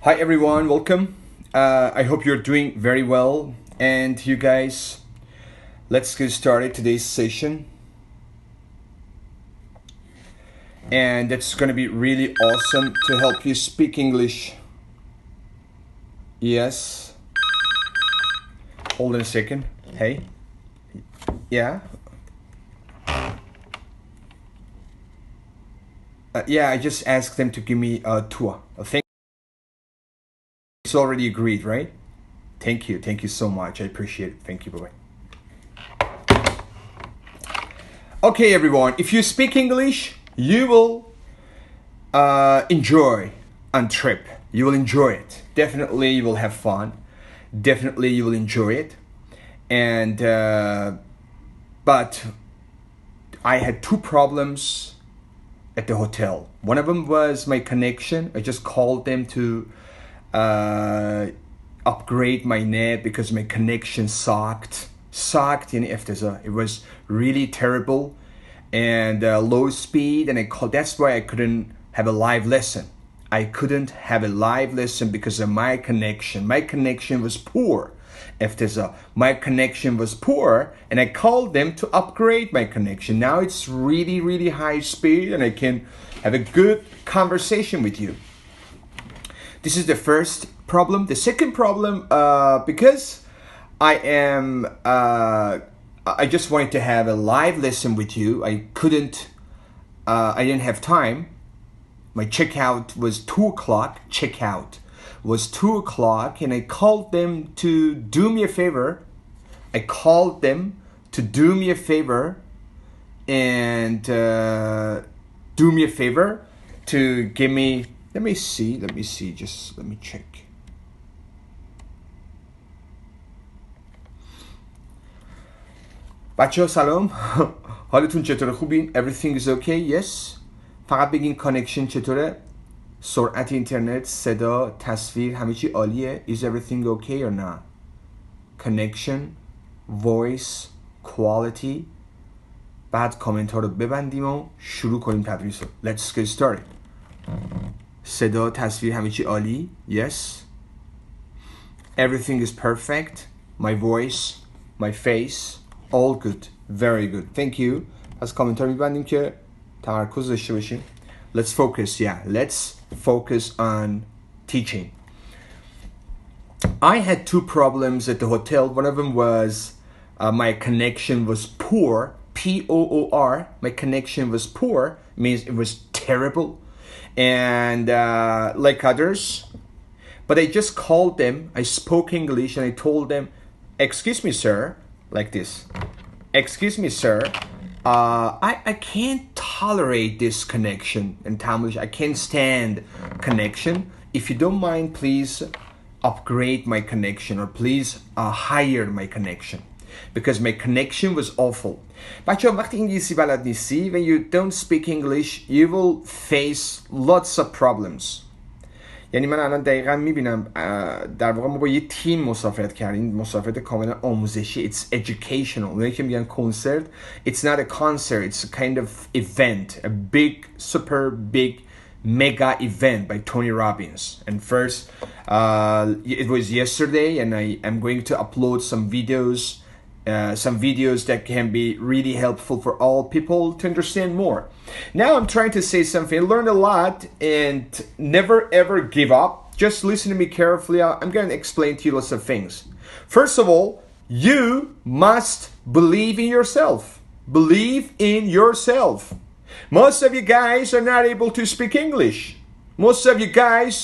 Hi everyone, welcome. I hope you're doing very well. And you guys, let's get started today's session. And it's going to be really awesome to help you speak English. Yes. Hold on a second. Hey. Yeah. Yeah, I just asked them to give me a tour. Thank you. It's already agreed, right? Thank you. Thank you so much. I appreciate it. Thank you. Bye-bye. Okay, everyone. If you speak English, you will enjoy on trip. You will enjoy it. Definitely, you will have fun. Definitely, you will enjoy it. And but I had two problems at the hotel. One of them was my connection. I just called them to upgrade my net because my connection sucked in افتضاح. It was really terrible and low speed, and that's why I couldn't have a live lesson. I couldn't have a live lesson because of my connection. My connection was poor. افتضاح. My connection was poor, and I called them to upgrade my connection. Now it's really high speed, and I can have a good conversation with you. This is the first problem. The second problem, because I just wanted to have a live lesson with you. I didn't have time. My checkout was 2 o'clock. Checkout was 2 o'clock, and I called them to do me a favor. and do me a favor to give me, let me see, just let me check. بچه ها سلام. حالتون چطوره؟ خوبین؟ Everything is okay? Yes. فقط بگین کانکشن چطوره؟ سرعت اینترنت، صدا، تصویر، همه چی عالیه؟ Is everything okay or not? Connection, voice, quality. بعد کامنت ها رو ببندیم و شروع کنیم تدریس رو. Let's get started. صدا، تصویر، همه چی عالی؟ Yes. Everything is perfect. My voice, my face, all good. Very good. Thank you. از کامنت ها رو میبندیم که تمرکز داشته باشیم. Let's focus. Yeah, let's focus on teaching. I had two problems at the hotel. One of them was my connection was poor. P-O-O-R. My connection was poor. Means it was terrible. And like others. But I just called them. I spoke English and I told them, excuse me, sir. Like this. Excuse me, sir. I can't tolerate this connection in Tamil. I can't stand connection. If you don't mind, please upgrade my connection, or please hire my connection, because my connection was awful. بچه‌ها وقتی انگلیسی بلد نیستی, when you don't speak English, you will face lots of problems. یعنی من الان دقیقا میبینم در واقع ما با یه تیم مسافرت کردیم. مسافرت کاملا آموزشی. It's educational. اونایی که میگن کنسرت, it's not a concert, it's a kind of event, a big, super big, mega event by Tony Robbins. And first, it was yesterday, and I am going to upload some videos that can be really helpful for all people to understand more. Now I'm trying to say something. I learned a lot, and never ever give up. Just listen to me carefully. I'm going to explain to you lots of things. First of all, you must believe in yourself. Believe in yourself. Most of you guys are not able to speak English. Most of you guys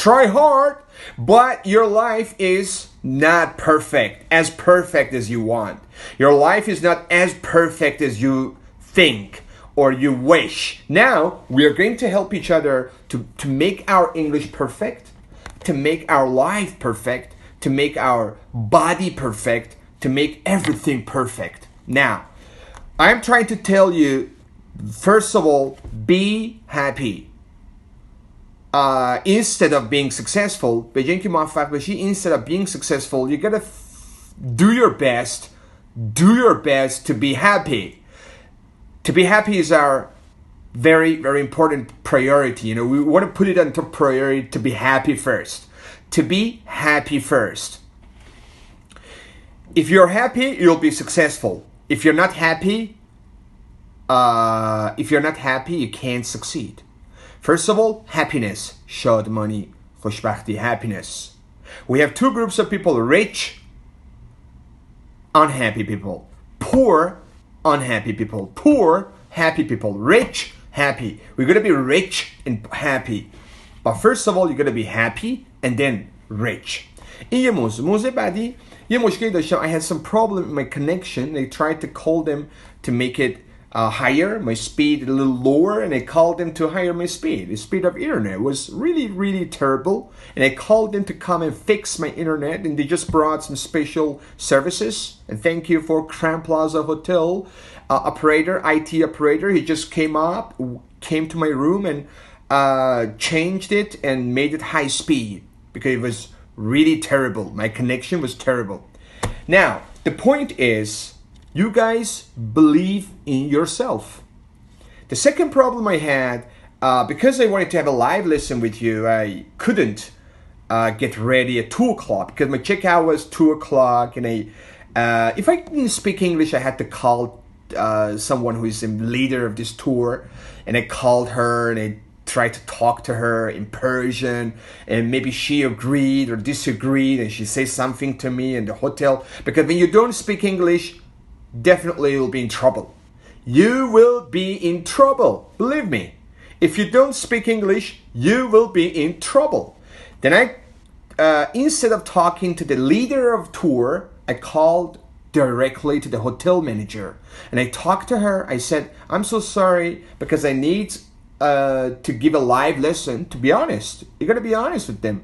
try hard, but your life is not perfect as you want. Your life is not as perfect as you think or you wish. Now, we are going to help each other to make our English perfect, to make our life perfect, to make our body perfect, to make everything perfect. Now, I'm trying to tell you, first of all, be happy. Instead of being successful, به جای اینکه موفق بشی, instead of being successful, you gotta do your best to be happy. To be happy is our very, very important priority. You know, we want to put it on top priority to be happy first. To be happy first. If you're happy, you'll be successful. If you're not happy, you can't succeed. First of all, happiness. شادمانی, خوشبختی, happiness. We have two groups of people: rich, unhappy people. Poor, unhappy people. Poor, happy people. Rich, happy. We're going to be rich and happy. But first of all, you're going to be happy and then rich. این یه موضوع بعدی یه مشکلی داشتم. I had some problem with my connection. They tried to call them to make it higher, my speed a little lower, and I called them to higher my speed. The speed of internet was really, really terrible, and I called them to come and fix my internet, and they just brought some special services. And thank you for Crown Plaza Hotel operator, IT operator. He just came to my room and changed it and made it high speed because it was really terrible. My connection was terrible. Now, the point is, you guys believe in yourself. The second problem I had, because I wanted to have a live lesson with you, I couldn't get ready at 2 o'clock because my checkout was 2 o'clock. And if I didn't speak English, I had to call someone who is the leader of this tour. And I called her and I tried to talk to her in Persian, and maybe she agreed or disagreed, and she said something to me in the hotel. Because when you don't speak English, definitely you'll be in trouble. You will be in trouble. Believe me. If you don't speak English, you will be in trouble. Then I, instead of talking to the leader of tour, I called directly to the hotel manager. And I talked to her. I said, I'm so sorry because I need to give a live lesson. To be honest, you got to be honest with them.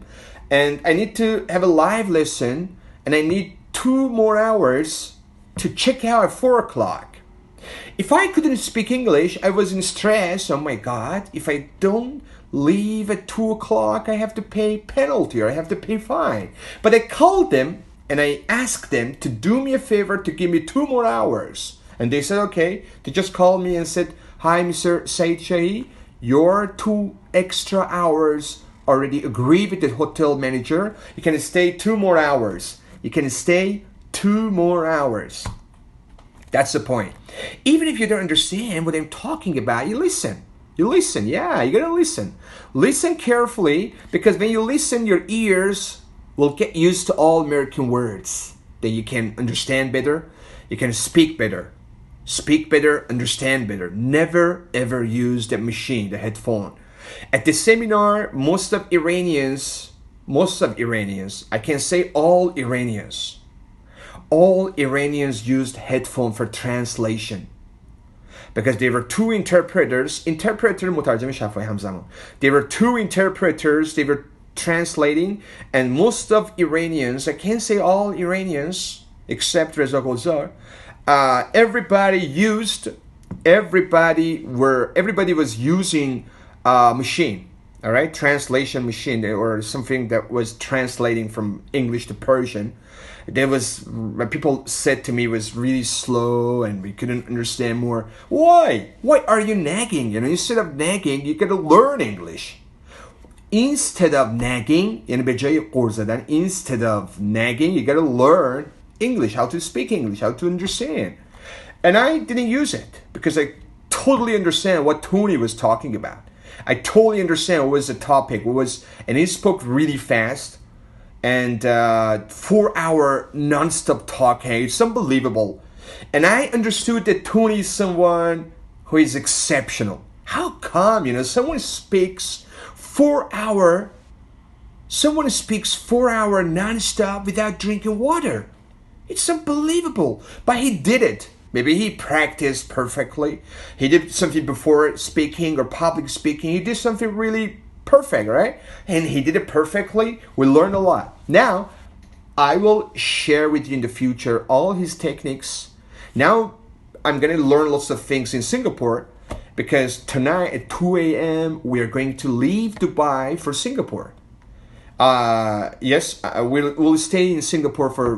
And I need to have a live lesson, and I need 2 more hours to check out at 4 o'clock. If I couldn't speak English, I was in stress. Oh my God, if I don't leave at 2 o'clock, I have to pay penalty or I have to pay fine. But I called them and I asked them to do me a favor to give me 2 more hours. And they said, okay. They just called me and said, hi, Mr. Said Shahi, your 2 extra hours already agreed with the hotel manager. You can stay 2 more hours. You can stay 2 more hours. That's the point. Even if you don't understand what I'm talking about, you listen. You listen. Yeah, you gotta listen. Listen carefully, because when you listen, your ears will get used to all American words. Then you can understand better. You can speak better. Speak better, understand better. Never ever use the machine, the headphone. At the seminar, most of Iranians, I can say all Iranians used headphone for translation. Because there were 2 interpreters, مترجم شفاهی همزمان. There were 2 interpreters, they were translating, and most of Iranians, I can't say all Iranians, except Reza Gulzar, everybody was using machine, all right, translation machine, or something that was translating from English to Persian. There was, people said to me, it was really slow and we couldn't understand more. Why are you nagging? You know, instead of nagging, you gotta learn English. Instead of nagging, instead of nagging, you gotta learn English, how to speak English, how to understand. And I didn't use it because I totally understand what Tony was talking about. I totally understand what was the topic, and he spoke really fast. And 4-hour non-stop talking, it's unbelievable. And I understood that Tony is someone who is exceptional. How come, you know, someone speaks 4 hour non-stop without drinking water? It's unbelievable. But he did it. Maybe he practiced perfectly. He did something before speaking or public speaking. He did something really perfect, right? And he did it perfectly. We learned a lot. Now, I will share with you in the future all his techniques. Now, I'm going to learn lots of things in Singapore, because tonight at 2 a.m. we are going to leave Dubai for Singapore. Yes, we'll stay in Singapore for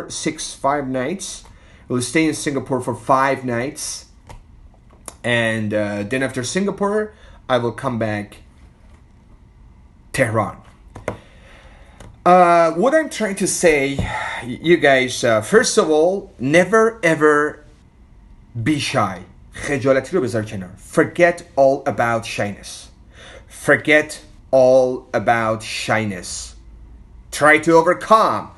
5 nights. We'll stay in Singapore for 5 nights. And then after Singapore, I will come back Tehran. What I'm trying to say, you guys, first of all, never ever be shy. خجالتی رو بذار کنار. Forget all about shyness. Forget all about shyness. Try to overcome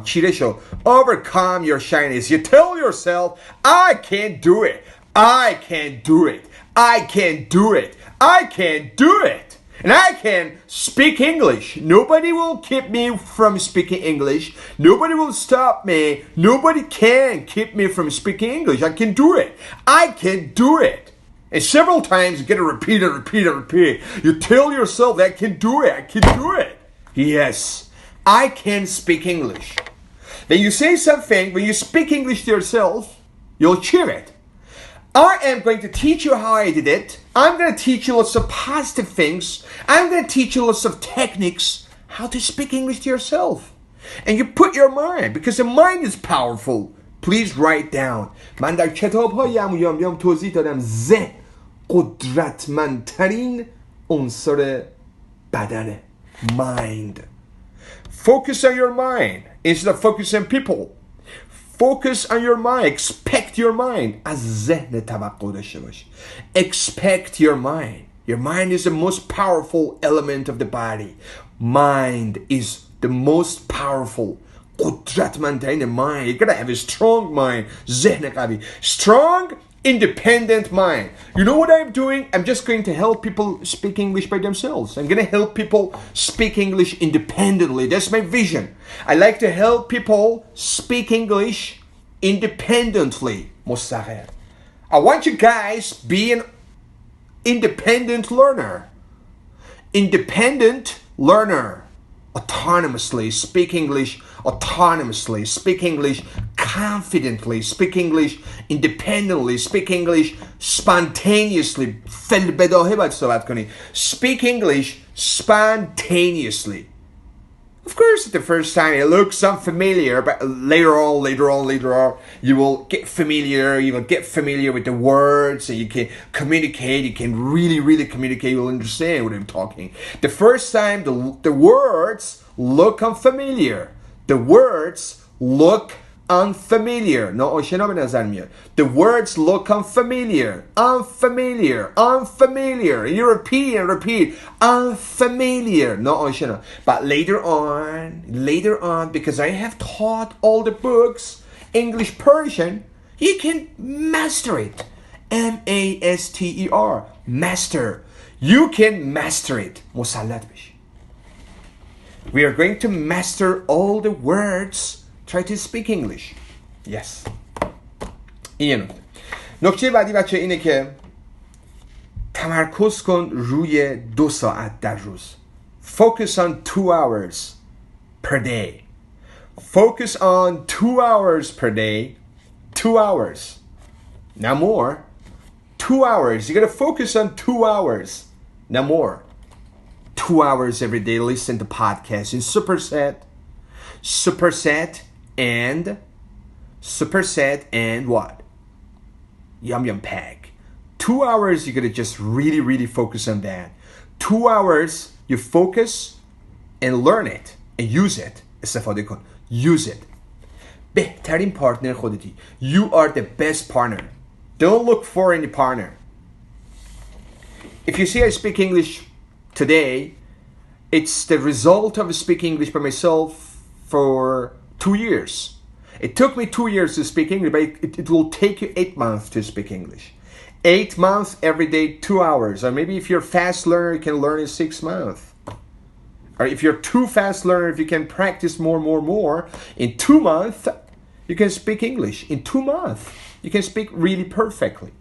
چیره شو. Overcome your shyness. You tell yourself, I can't do it. I can't do it. I can't do it. I can't do it. And I can speak English. Nobody will keep me from speaking English. Nobody will stop me. Nobody can keep me from speaking English. I can do it. I can do it. And several times you get to repeat it. You tell yourself that I can do it. I can do it. Yes, I can speak English. When you say something, when you speak English to yourself, you'll cheer it. I am going to teach you how I did it. I'm going to teach you lots of positive things. I'm going to teach you lots of techniques how to speak English to yourself. And you put your mind, because the mind is powerful. Please write down. من در کتاب‌های یام توضیح دادم ذهن قدرتمندترین عنصر بدنه. Mind. Focus on your mind instead of focusing on people. Focus on your mind. Expect your mind. از ذهن توقع داشته باش. Expect your mind. Your mind is the most powerful element of the body. Mind is the most powerful. قدرتمندترین mind. You gotta have a strong mind. ذهن قوی. Strong, independent mind. You know what I'm doing? I'm just going to help people speak English by themselves. I'm going to help people speak English independently. That's my vision. I like to help people speak English independently. مستقل. I want you guys be an independent learner. Independent learner. Autonomously speak English. Autonomously speak English. Confidently speak English. Independently speak English. Spontaneously. فی‌البداهه باید صحبت کنی. Speak English spontaneously. Of course, at the first time it looks unfamiliar, but later on, you will get familiar. You will get familiar with the words, and you can communicate. You can really communicate. You will understand what I'm talking. The first time, the words look unfamiliar. The words look unfamiliar. ناآشنا به نظر میاد. The words look unfamiliar. Unfamiliar. You repeat and repeat. Unfamiliar. ناآشنا. But later on, because I have taught all the books, English Persian, you can master it. M-A-S-T-E-R. Master. You can master it. مسلط بشی. We are going to master all the words. Try to speak English. Yes. این یه نکته بعدی بچه اینه که تمرکز کن روی 2 ساعت در روز. Focus on 2 hours per day. Focus on 2 hours per day. 2 hours. Not more. 2 hours. You gotta focus on 2 hours. Not more. 2 hours every day. Listen to podcasts in superset and what? Yum Pack. 2 hours, you gotta just really focus on that. 2 hours, you focus and learn it and use it. استفاده کن. Use it. بهترین پارتنر خودتی. You are the best partner. Don't look for any partner. If you see I speak English today, it's the result of speaking English by myself for 2 years. It took me 2 years to speak English, but it will take you 8 months to speak English. 8 months every day, 2 hours. Or maybe if you're a fast learner, you can learn in 6 months. Or if you're too fast learner, if you can practice more, in 2 months, you can speak English. In 2 months, you can speak really perfectly.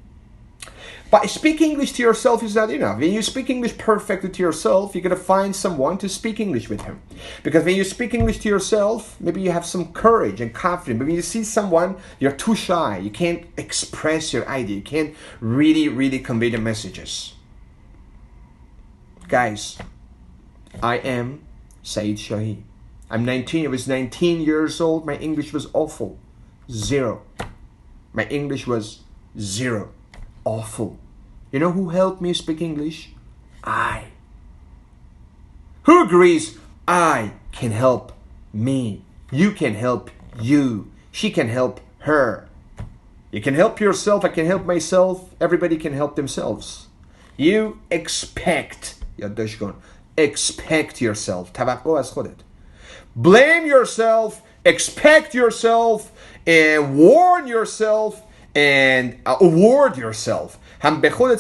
But speaking English to yourself is not enough. When you speak English perfectly to yourself, you got to find someone to speak English with him. Because when you speak English to yourself, maybe you have some courage and confidence. But when you see someone, you're too shy. You can't express your idea. You can't really convey the messages. Guys, I am Saeed Shahi. I'm 19. I was 19 years old. My English was awful. 0. My English was 0. awful. You know who helped me speak English? I. Who agrees? I can help me. You can help you. She can help her. You can help yourself. I can help myself. Everybody can help themselves. You expect. یادداشت کن. Expect yourself. توقع از خودت. Blame yourself. Expect yourself. And warn yourself. And award yourself. هم به خودت